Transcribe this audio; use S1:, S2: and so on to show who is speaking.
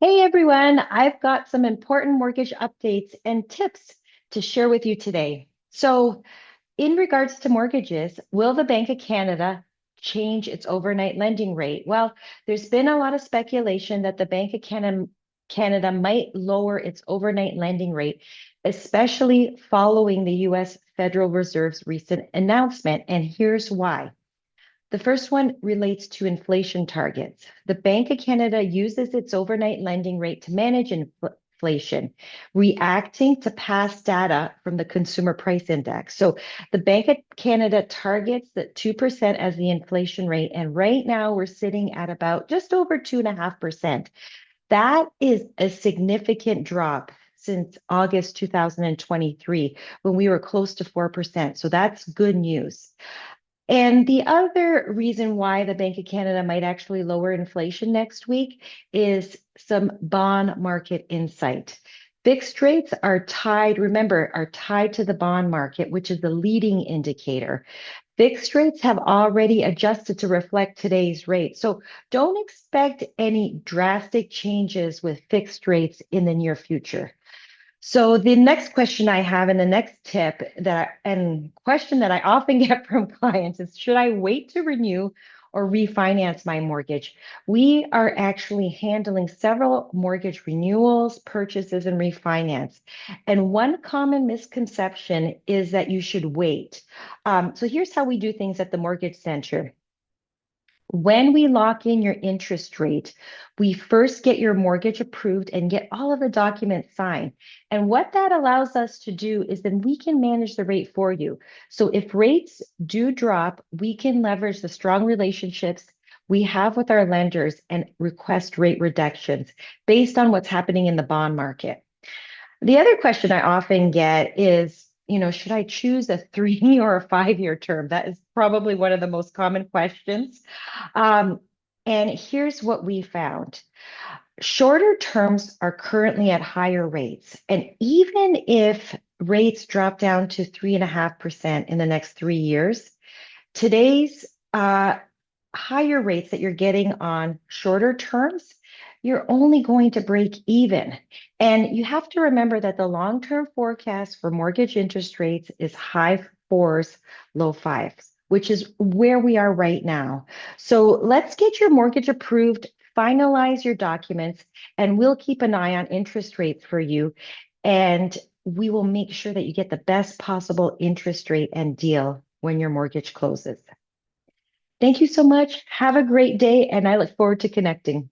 S1: Hey everyone, I've got some important mortgage updates and tips to share with you today. In regards to mortgages, will the Bank of Canada change its overnight lending rate? Well, there's been a lot of speculation that the Bank of Canada might lower its overnight lending rate, especially following the US Federal Reserve's recent announcement. And here's why. The first one relates to inflation targets. The Bank of Canada uses its overnight lending rate to manage inflation, reacting to past data from the Consumer Price Index. So the Bank of Canada targets the 2% as the inflation rate. And right now we're sitting at about just over 2.5%. That is a significant drop since August 2023, when we were close to 4%. So that's good news. And the other reason why the Bank of Canada might actually lower inflation next week is some bond market insight. Fixed rates are tied, remember, are tied to the bond market, which is the leading indicator. Fixed rates have already adjusted to reflect today's rate. So don't expect any drastic changes with fixed rates in the near future. So the next question I have and the next tip and question that I often get from clients is, should I wait to renew or refinance my mortgage? We are actually handling several mortgage renewals, purchases, and refinance. And one common misconception is that you should wait. So here's how we do things at the Mortgage Center. When we lock in your interest rate, we first get your mortgage approved and get all of the documents signed. And what that allows us to do is then we can manage the rate for you. So if rates do drop, we can leverage the strong relationships we have with our lenders and request rate reductions based on what's happening in the bond market. The other question I often get is, should I choose a 3 or a 5 year term? That is probably one of the most common questions. Um, and here's what we found. Shorter terms are currently at higher rates. And even if rates drop down to 3.5% in the next 3 years, today's higher rates that you're getting on shorter terms, you're only going to break even. And you have to remember that the long-term forecast for mortgage interest rates is high fours, low fives, which is where we are right now. So let's get your mortgage approved, finalize your documents, and we'll keep an eye on interest rates for you. And we will make sure that you get the best possible interest rate and deal when your mortgage closes. Thank you so much. Have a great day, and I look forward to connecting.